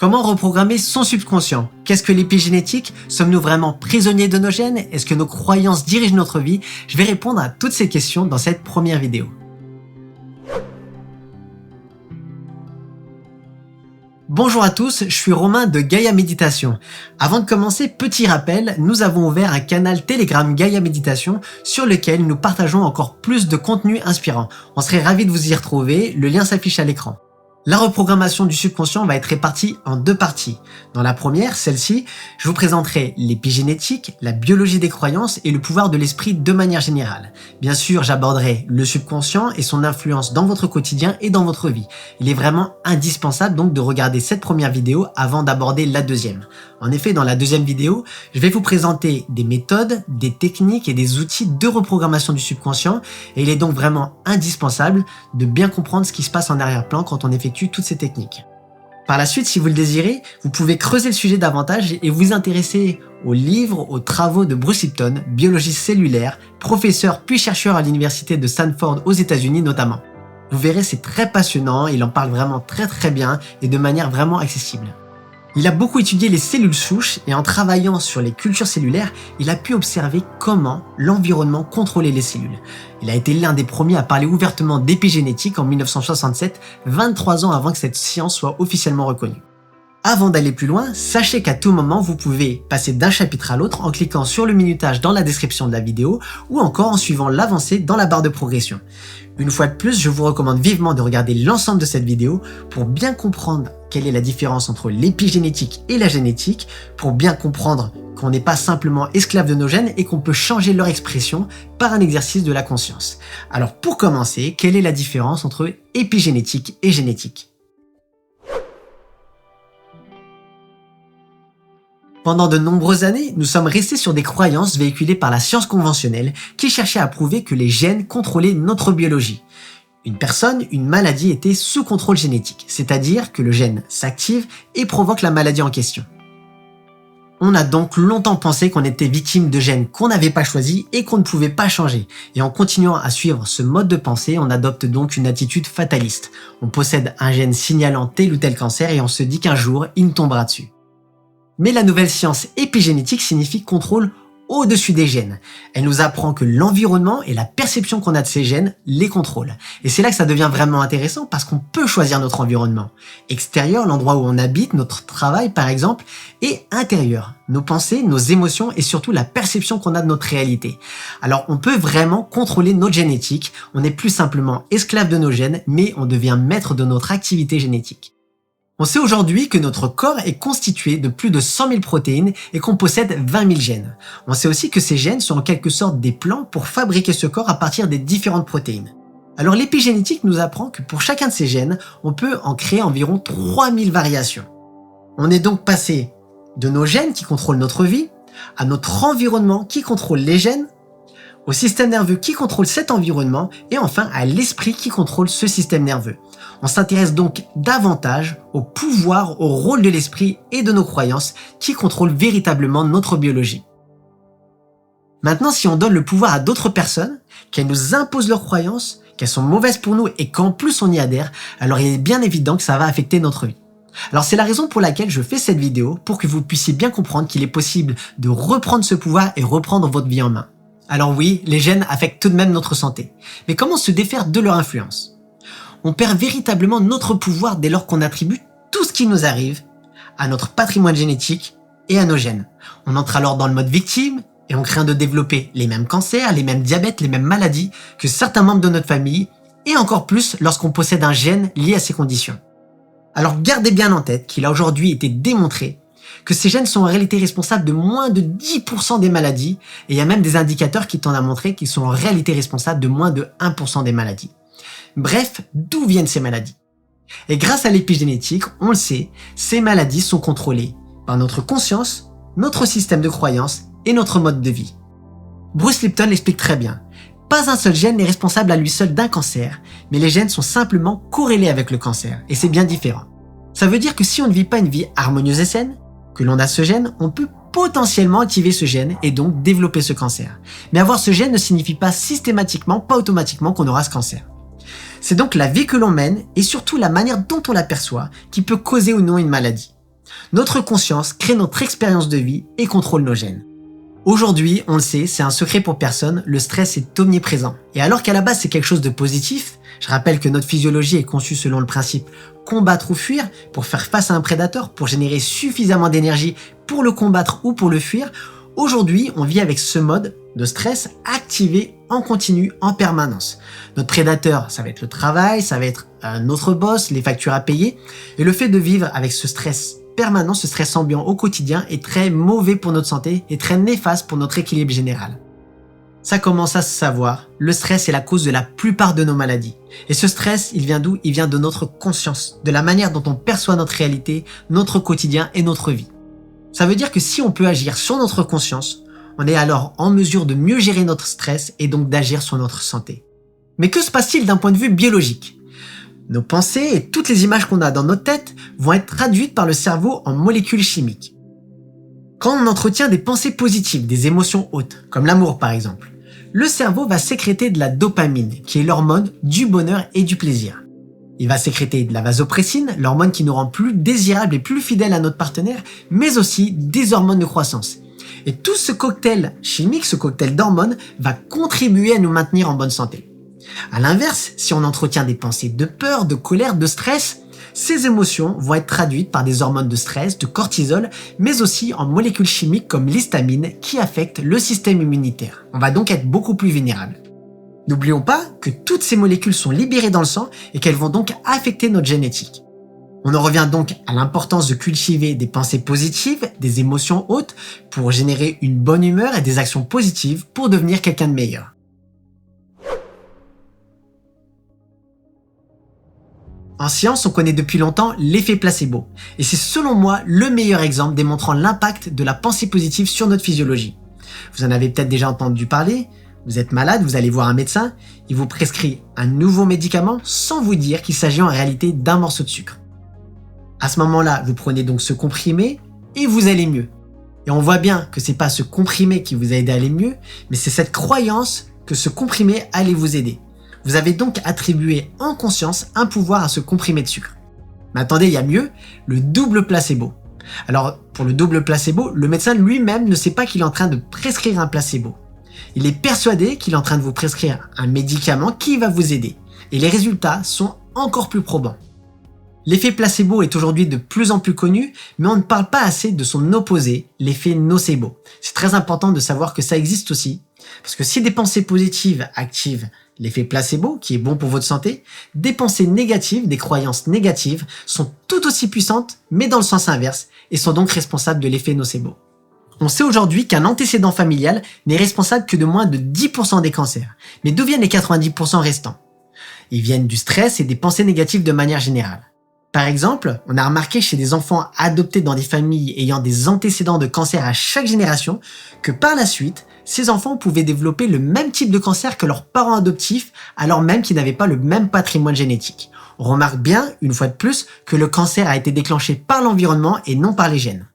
Comment reprogrammer son subconscient? Qu'est-ce que l'épigénétique? Sommes-nous vraiment prisonniers de nos gènes? Est-ce que nos croyances dirigent notre vie? Je vais répondre à toutes ces questions dans cette première vidéo. Bonjour à tous, je suis Romain de Gaia Méditation. Avant de commencer, petit rappel, nous avons ouvert un canal Telegram Gaia Méditation sur lequel nous partageons encore plus de contenu inspirant. On serait ravis de vous y retrouver, le lien s'affiche à l'écran. La reprogrammation du subconscient va être répartie en deux parties. Dans la première, celle-ci, je vous présenterai l'épigénétique, la biologie des croyances et le pouvoir de l'esprit de manière générale. Bien sûr, j'aborderai le subconscient et son influence dans votre quotidien et dans votre vie. Il est vraiment indispensable donc de regarder cette première vidéo avant d'aborder la deuxième. En effet, dans la deuxième vidéo, je vais vous présenter des méthodes, des techniques et des outils de reprogrammation du subconscient et il est donc vraiment indispensable de bien comprendre ce qui se passe en arrière-plan quand on effectue toutes ces techniques. Par la suite, si vous le désirez, vous pouvez creuser le sujet davantage et vous intéresser aux livres, aux travaux de Bruce Lipton, biologiste cellulaire, professeur puis chercheur à l'université de Stanford aux États-Unis notamment. Vous verrez, c'est très passionnant, il en parle vraiment très bien et de manière vraiment accessible. Il a beaucoup étudié les cellules souches et en travaillant sur les cultures cellulaires, il a pu observer comment l'environnement contrôlait les cellules. Il a été l'un des premiers à parler ouvertement d'épigénétique en 1967, 23 ans avant que cette science soit officiellement reconnue. Avant d'aller plus loin, sachez qu'à tout moment, vous pouvez passer d'un chapitre à l'autre en cliquant sur le minutage dans la description de la vidéo ou encore en suivant l'avancée dans la barre de progression. Une fois de plus, je vous recommande vivement de regarder l'ensemble de cette vidéo pour bien comprendre quelle est la différence entre l'épigénétique et la génétique, pour bien comprendre qu'on n'est pas simplement esclave de nos gènes et qu'on peut changer leur expression par un exercice de la conscience. Alors pour commencer, quelle est la différence entre épigénétique et génétique ? Pendant de nombreuses années, nous sommes restés sur des croyances véhiculées par la science conventionnelle qui cherchait à prouver que les gènes contrôlaient notre biologie. Une personne, une maladie était sous contrôle génétique, c'est-à-dire que le gène s'active et provoque la maladie en question. On a donc longtemps pensé qu'on était victime de gènes qu'on n'avait pas choisis et qu'on ne pouvait pas changer. Et en continuant à suivre ce mode de pensée, on adopte donc une attitude fataliste. On possède un gène signalant tel ou tel cancer et on se dit qu'un jour, il nous tombera dessus. Mais la nouvelle science épigénétique signifie contrôle au-dessus des gènes. Elle nous apprend que l'environnement et la perception qu'on a de ces gènes les contrôlent. Et c'est là que ça devient vraiment intéressant parce qu'on peut choisir notre environnement. Extérieur, l'endroit où on habite, notre travail par exemple, et intérieur, nos pensées, nos émotions et surtout la perception qu'on a de notre réalité. Alors on peut vraiment contrôler notre génétique, on n'est plus simplement esclave de nos gènes, mais on devient maître de notre activité génétique. On sait aujourd'hui que notre corps est constitué de plus de 100 000 protéines et qu'on possède 20 000 gènes. On sait aussi que ces gènes sont en quelque sorte des plans pour fabriquer ce corps à partir des différentes protéines. Alors l'épigénétique nous apprend que pour chacun de ces gènes, on peut en créer environ 3000 variations. On est donc passé de nos gènes qui contrôlent notre vie, à notre environnement qui contrôle les gènes, au système nerveux qui contrôle cet environnement et enfin à l'esprit qui contrôle ce système nerveux. On s'intéresse donc davantage au pouvoir, au rôle de l'esprit et de nos croyances qui contrôlent véritablement notre biologie. Maintenant, si on donne le pouvoir à d'autres personnes, qu'elles nous imposent leurs croyances, qu'elles sont mauvaises pour nous et qu'en plus on y adhère, alors il est bien évident que ça va affecter notre vie. Alors c'est la raison pour laquelle je fais cette vidéo, pour que vous puissiez bien comprendre qu'il est possible de reprendre ce pouvoir et reprendre votre vie en main. Alors oui, les gènes affectent tout de même notre santé. Mais comment se défaire de leur influence? On perd véritablement notre pouvoir dès lors qu'on attribue tout ce qui nous arrive à notre patrimoine génétique et à nos gènes. On entre alors dans le mode victime et on craint de développer les mêmes cancers, les mêmes diabètes, les mêmes maladies que certains membres de notre famille et encore plus lorsqu'on possède un gène lié à ces conditions. Alors gardez bien en tête qu'il a aujourd'hui été démontré que ces gènes sont en réalité responsables de moins de 10% des maladies et il y a même des indicateurs qui tendent à montrer qu'ils sont en réalité responsables de moins de 1% des maladies. Bref, d'où viennent ces maladies? Et grâce à l'épigénétique, on le sait, ces maladies sont contrôlées par notre conscience, notre système de croyances et notre mode de vie. Bruce Lipton l'explique très bien. Pas un seul gène n'est responsable à lui seul d'un cancer, mais les gènes sont simplement corrélés avec le cancer et c'est bien différent. Ça veut dire que si on ne vit pas une vie harmonieuse et saine, que l'on a ce gène, on peut potentiellement activer ce gène et donc développer ce cancer. Mais avoir ce gène ne signifie pas systématiquement, pas automatiquement qu'on aura ce cancer. C'est donc la vie que l'on mène et surtout la manière dont on l'aperçoit qui peut causer ou non une maladie. Notre conscience crée notre expérience de vie et contrôle nos gènes. Aujourd'hui, on le sait, c'est un secret pour personne, le stress est omniprésent. Et alors qu'à la base c'est quelque chose de positif, je rappelle que notre physiologie est conçue selon le principe combattre ou fuir, pour faire face à un prédateur, pour générer suffisamment d'énergie pour le combattre ou pour le fuir. Aujourd'hui, on vit avec ce mode de stress activé en continu, en permanence. Notre prédateur, ça va être le travail, ça va être notre boss, les factures à payer. Et le fait de vivre avec ce stress permanent, ce stress ambiant au quotidien est très mauvais pour notre santé et très néfaste pour notre équilibre général. Ça commence à se savoir, le stress est la cause de la plupart de nos maladies. Et ce stress, il vient d'où? Il vient de notre conscience, de la manière dont on perçoit notre réalité, notre quotidien et notre vie. Ça veut dire que si on peut agir sur notre conscience, on est alors en mesure de mieux gérer notre stress et donc d'agir sur notre santé. Mais que se passe-t-il d'un point de vue biologique? Nos pensées et toutes les images qu'on a dans notre tête vont être traduites par le cerveau en molécules chimiques. Quand on entretient des pensées positives, des émotions hautes, comme l'amour par exemple, le cerveau va sécréter de la dopamine, qui est l'hormone du bonheur et du plaisir. Il va sécréter de la vasopressine, l'hormone qui nous rend plus désirables et plus fidèles à notre partenaire, mais aussi des hormones de croissance. Et tout ce cocktail chimique, ce cocktail d'hormones, va contribuer à nous maintenir en bonne santé. À l'inverse, si on entretient des pensées de peur, de colère, de stress, ces émotions vont être traduites par des hormones de stress, de cortisol, mais aussi en molécules chimiques comme l'histamine qui affectent le système immunitaire. On va donc être beaucoup plus vulnérable. N'oublions pas que toutes ces molécules sont libérées dans le sang et qu'elles vont donc affecter notre génétique. On en revient donc à l'importance de cultiver des pensées positives, des émotions hautes pour générer une bonne humeur et des actions positives pour devenir quelqu'un de meilleur. En science, on connaît depuis longtemps l'effet placebo, et c'est selon moi le meilleur exemple démontrant l'impact de la pensée positive sur notre physiologie. Vous en avez peut-être déjà entendu parler, vous êtes malade, vous allez voir un médecin, il vous prescrit un nouveau médicament sans vous dire qu'il s'agit en réalité d'un morceau de sucre. À ce moment-là, vous prenez donc ce comprimé et vous allez mieux. Et on voit bien que c'est pas ce comprimé qui vous a aidé à aller mieux, mais c'est cette croyance que ce comprimé allait vous aider. Vous avez donc attribué en conscience un pouvoir à ce comprimé de sucre. Mais attendez, il y a mieux, le double placebo. Alors, pour le double placebo, le médecin lui-même ne sait pas qu'il est en train de prescrire un placebo. Il est persuadé qu'il est en train de vous prescrire un médicament qui va vous aider. Et les résultats sont encore plus probants. L'effet placebo est aujourd'hui de plus en plus connu, mais on ne parle pas assez de son opposé, l'effet nocebo. C'est très important de savoir que ça existe aussi, parce que si des pensées positives activent l'effet placebo, qui est bon pour votre santé, des pensées négatives, des croyances négatives, sont tout aussi puissantes, mais dans le sens inverse, et sont donc responsables de l'effet nocebo. On sait aujourd'hui qu'un antécédent familial n'est responsable que de moins de 10% des cancers. Mais d'où viennent les 90% restants? Ils viennent du stress et des pensées négatives de manière générale. Par exemple, on a remarqué chez des enfants adoptés dans des familles ayant des antécédents de cancer à chaque génération que par la suite, ces enfants pouvaient développer le même type de cancer que leurs parents adoptifs alors même qu'ils n'avaient pas le même patrimoine génétique. On remarque bien, une fois de plus, que le cancer a été déclenché par l'environnement et non par les gènes.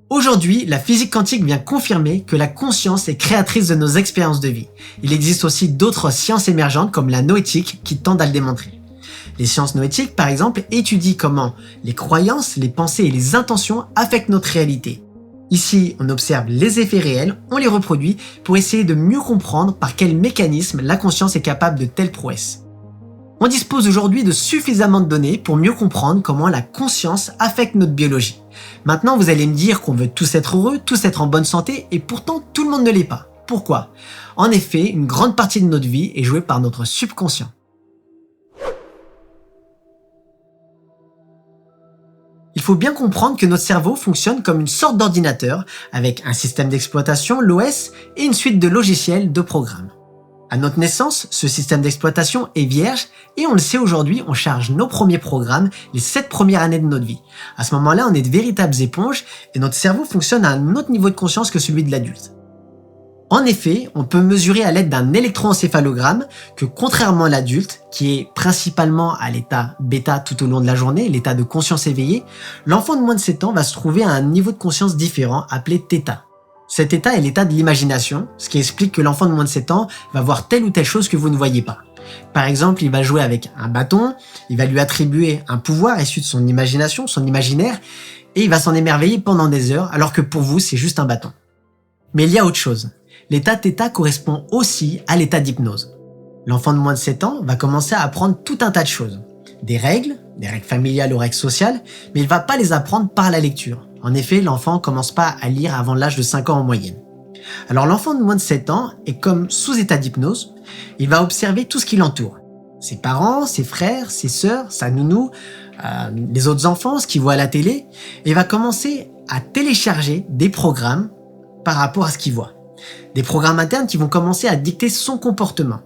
Aujourd'hui, la physique quantique vient confirmer que la conscience est créatrice de nos expériences de vie. Il existe aussi d'autres sciences émergentes comme la noétique qui tendent à le démontrer. Les sciences noétiques, par exemple, étudient comment les croyances, les pensées et les intentions affectent notre réalité. Ici, on observe les effets réels, on les reproduit pour essayer de mieux comprendre par quel mécanisme la conscience est capable de telles prouesses. On dispose aujourd'hui de suffisamment de données pour mieux comprendre comment la conscience affecte notre biologie. Maintenant, vous allez me dire qu'on veut tous être heureux, tous être en bonne santé, et pourtant tout le monde ne l'est pas. Pourquoi? En effet, une grande partie de notre vie est jouée par notre subconscient. Il faut bien comprendre que notre cerveau fonctionne comme une sorte d'ordinateur avec un système d'exploitation, l'OS, et une suite de logiciels de programmes. À notre naissance, ce système d'exploitation est vierge et on le sait aujourd'hui, on charge nos premiers programmes les 7 premières années de notre vie. À ce moment-là, on est de véritables éponges et notre cerveau fonctionne à un autre niveau de conscience que celui de l'adulte. En effet, on peut mesurer à l'aide d'un électroencéphalogramme que contrairement à l'adulte, qui est principalement à l'état bêta tout au long de la journée, l'état de conscience éveillée, l'enfant de moins de 7 ans va se trouver à un niveau de conscience différent appelé θ. Cet état est l'état de l'imagination, ce qui explique que l'enfant de moins de 7 ans va voir telle ou telle chose que vous ne voyez pas. Par exemple, il va jouer avec un bâton, il va lui attribuer un pouvoir issu de son imagination, son imaginaire, et il va s'en émerveiller pendant des heures alors que pour vous c'est juste un bâton. Mais il y a autre chose. L'état θ correspond aussi à l'état d'hypnose. L'enfant de moins de 7 ans va commencer à apprendre tout un tas de choses. Des règles familiales ou règles sociales, mais il ne va pas les apprendre par la lecture. En effet, l'enfant ne commence pas à lire avant l'âge de 5 ans en moyenne. Alors l'enfant de moins de 7 ans est comme sous état d'hypnose, il va observer tout ce qui l'entoure. Ses parents, ses frères, ses sœurs, sa nounou, les autres enfants, ce qu'il voit à la télé, et il va commencer à télécharger des programmes par rapport à ce qu'il voit. Des programmes internes qui vont commencer à dicter son comportement.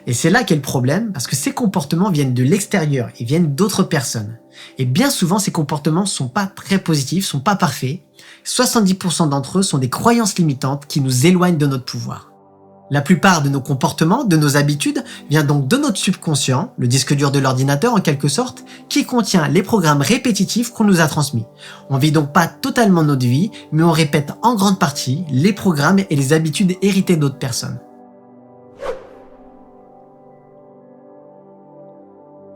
Et c'est là qu'est le problème, parce que ces comportements viennent de l'extérieur, ils viennent d'autres personnes. Et bien souvent, ces comportements sont pas très positifs, sont pas parfaits. 70% d'entre eux sont des croyances limitantes qui nous éloignent de notre pouvoir. La plupart de nos comportements, de nos habitudes, vient donc de notre subconscient, le disque dur de l'ordinateur en quelque sorte, qui contient les programmes répétitifs qu'on nous a transmis. On vit donc pas totalement notre vie, mais on répète en grande partie les programmes et les habitudes héritées d'autres personnes.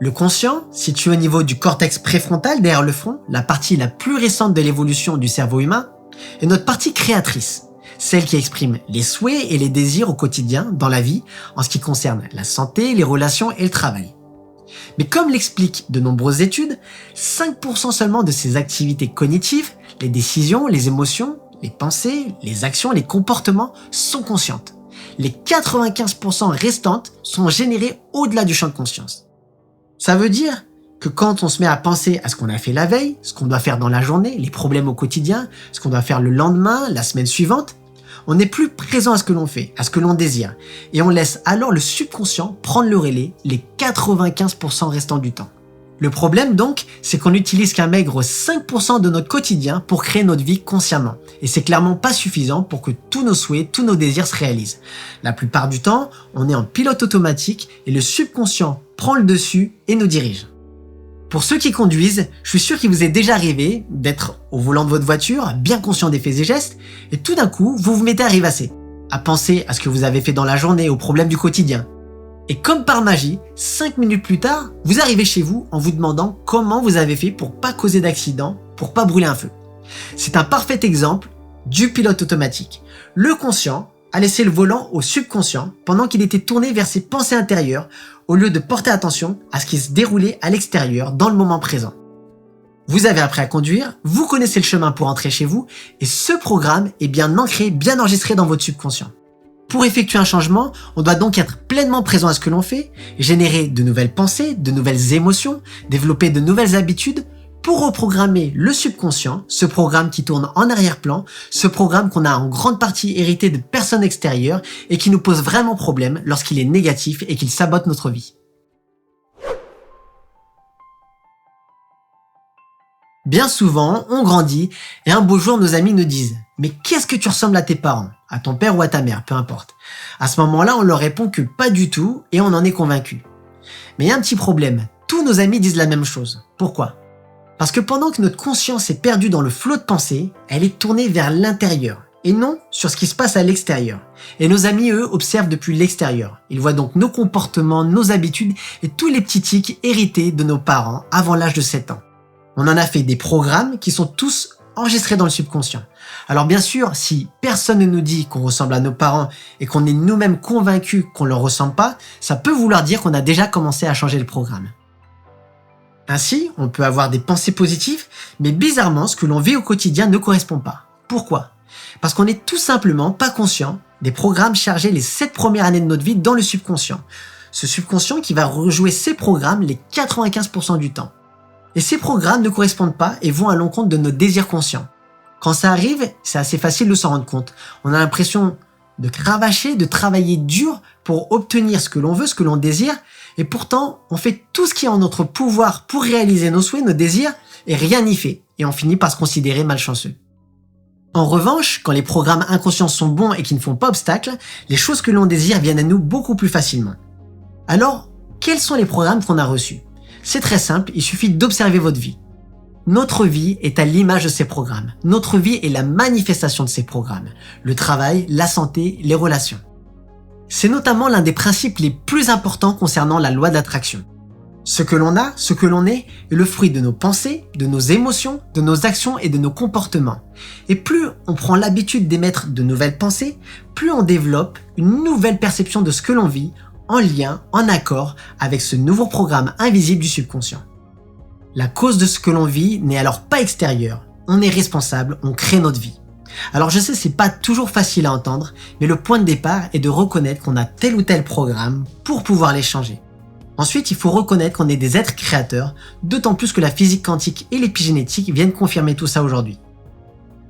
Le conscient, situé au niveau du cortex préfrontal derrière le front, la partie la plus récente de l'évolution du cerveau humain, est notre partie créatrice, celle qui exprime les souhaits et les désirs au quotidien dans la vie en ce qui concerne la santé, les relations et le travail. Mais comme l'expliquent de nombreuses études, 5% seulement de ces activités cognitives, les décisions, les émotions, les pensées, les actions, les comportements sont conscientes. Les 95% restantes sont générées au-delà du champ de conscience. Ça veut dire que quand on se met à penser à ce qu'on a fait la veille, ce qu'on doit faire dans la journée, les problèmes au quotidien, ce qu'on doit faire le lendemain, la semaine suivante, on n'est plus présent à ce que l'on fait, à ce que l'on désire, et on laisse alors le subconscient prendre le relais les 95% restants du temps. Le problème donc, c'est qu'on n'utilise qu'un maigre 5% de notre quotidien pour créer notre vie consciemment, et c'est clairement pas suffisant pour que tous nos souhaits, tous nos désirs se réalisent. La plupart du temps, on est en pilote automatique et le subconscient prend le dessus et nous dirige. Pour ceux qui conduisent, je suis sûr qu'il vous est déjà arrivé d'être au volant de votre voiture, bien conscient des faits et gestes, et tout d'un coup, vous vous mettez à rêvasser, à penser à ce que vous avez fait dans la journée, aux problèmes du quotidien. Et comme par magie, 5 minutes plus tard, vous arrivez chez vous en vous demandant comment vous avez fait pour pas causer d'accident, pour pas brûler un feu. C'est un parfait exemple du pilote automatique. Le conscient a laissé le volant au subconscient pendant qu'il était tourné vers ses pensées intérieures au lieu de porter attention à ce qui se déroulait à l'extérieur dans le moment présent. Vous avez appris à conduire, vous connaissez le chemin pour entrer chez vous et ce programme est bien ancré, bien enregistré dans votre subconscient. Pour effectuer un changement, on doit donc être pleinement présent à ce que l'on fait, générer de nouvelles pensées, de nouvelles émotions, développer de nouvelles habitudes pour reprogrammer le subconscient, ce programme qui tourne en arrière-plan, ce programme qu'on a en grande partie hérité de personnes extérieures et qui nous pose vraiment problème lorsqu'il est négatif et qu'il sabote notre vie. Bien souvent, on grandit et un beau jour, nos amis nous disent « Mais qu'est-ce que tu ressembles à tes parents, à ton père ou à ta mère, peu importe. » À ce moment-là, on leur répond que pas du tout et on en est convaincu. Mais il y a un petit problème, tous nos amis disent la même chose. Pourquoi ? Parce que pendant que notre conscience est perdue dans le flot de pensée, elle est tournée vers l'intérieur et non sur ce qui se passe à l'extérieur. Et nos amis, eux, observent depuis l'extérieur. Ils voient donc nos comportements, nos habitudes et tous les petits tics hérités de nos parents avant l'âge de 7 ans. On en a fait des programmes qui sont tous enregistrés dans le subconscient. Alors bien sûr, si personne ne nous dit qu'on ressemble à nos parents et qu'on est nous-mêmes convaincus qu'on ne leur ressemble pas, ça peut vouloir dire qu'on a déjà commencé à changer le programme. Ainsi, on peut avoir des pensées positives, mais bizarrement, ce que l'on vit au quotidien ne correspond pas. Pourquoi ? Parce qu'on n'est tout simplement pas conscient des programmes chargés les 7 premières années de notre vie dans le subconscient. Ce subconscient qui va rejouer ses programmes les 95% du temps. Et ces programmes ne correspondent pas et vont à l'encontre de nos désirs conscients. Quand ça arrive, c'est assez facile de s'en rendre compte. On a l'impression de cravacher, de travailler dur pour obtenir ce que l'on veut, ce que l'on désire, et pourtant, on fait tout ce qui est en notre pouvoir pour réaliser nos souhaits, nos désirs, et rien n'y fait, et on finit par se considérer malchanceux. En revanche, quand les programmes inconscients sont bons et qui ne font pas obstacle, les choses que l'on désire viennent à nous beaucoup plus facilement. Alors, quels sont les programmes qu'on a reçus ? C'est très simple, il suffit d'observer votre vie. Notre vie est à l'image de ces programmes. Notre vie est la manifestation de ces programmes. Le travail, la santé, les relations. C'est notamment l'un des principes les plus importants concernant la loi de l'attraction. Ce que l'on a, ce que l'on est le fruit de nos pensées, de nos émotions, de nos actions et de nos comportements. Et plus on prend l'habitude d'émettre de nouvelles pensées, plus on développe une nouvelle perception de ce que l'on vit, en lien, en accord avec ce nouveau programme invisible du subconscient. La cause de ce que l'on vit n'est alors pas extérieure, on est responsable, on crée notre vie. Alors je sais, c'est pas toujours facile à entendre, mais le point de départ est de reconnaître qu'on a tel ou tel programme pour pouvoir les changer. Ensuite, il faut reconnaître qu'on est des êtres créateurs, d'autant plus que la physique quantique et l'épigénétique viennent confirmer tout ça aujourd'hui.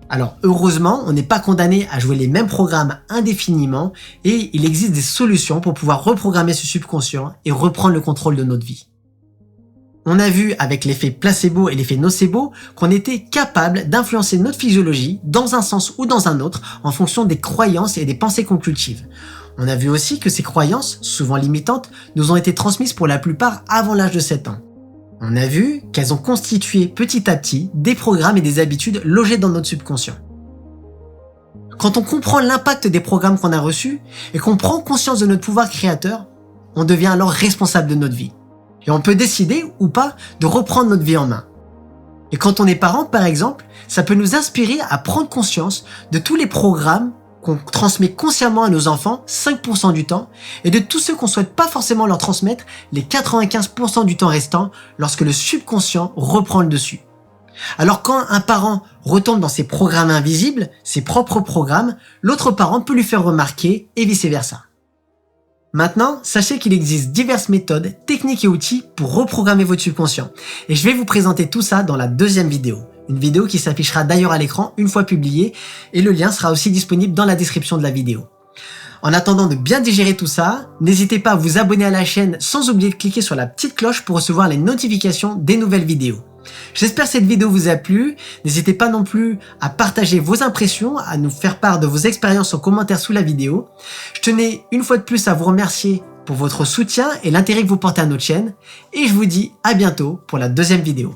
Alors heureusement, on n'est pas condamné à jouer les mêmes programmes indéfiniment et il existe des solutions pour pouvoir reprogrammer ce subconscient et reprendre le contrôle de notre vie. On a vu avec l'effet placebo et l'effet nocebo qu'on était capable d'influencer notre physiologie dans un sens ou dans un autre en fonction des croyances et des pensées qu'on cultive. On a vu aussi que ces croyances, souvent limitantes, nous ont été transmises pour la plupart avant l'âge de 7 ans. On a vu qu'elles ont constitué petit à petit des programmes et des habitudes logées dans notre subconscient. Quand on comprend l'impact des programmes qu'on a reçus et qu'on prend conscience de notre pouvoir créateur, on devient alors responsable de notre vie. Et on peut décider ou pas de reprendre notre vie en main. Et quand on est parent, par exemple, ça peut nous inspirer à prendre conscience de tous les programmes qu'on transmet consciemment à nos enfants 5% du temps et de tous ceux qu'on souhaite pas forcément leur transmettre les 95% du temps restant lorsque le subconscient reprend le dessus. Alors quand un parent retombe dans ses programmes invisibles, ses propres programmes, l'autre parent peut lui faire remarquer et vice-versa. Maintenant, sachez qu'il existe diverses méthodes, techniques et outils pour reprogrammer votre subconscient. Et je vais vous présenter tout ça dans la deuxième vidéo. Une vidéo qui s'affichera d'ailleurs à l'écran une fois publiée et le lien sera aussi disponible dans la description de la vidéo. En attendant de bien digérer tout ça, n'hésitez pas à vous abonner à la chaîne sans oublier de cliquer sur la petite cloche pour recevoir les notifications des nouvelles vidéos. J'espère que cette vidéo vous a plu, n'hésitez pas non plus à partager vos impressions, à nous faire part de vos expériences en commentaire sous la vidéo. Je tenais une fois de plus à vous remercier pour votre soutien et l'intérêt que vous portez à notre chaîne et je vous dis à bientôt pour la deuxième vidéo.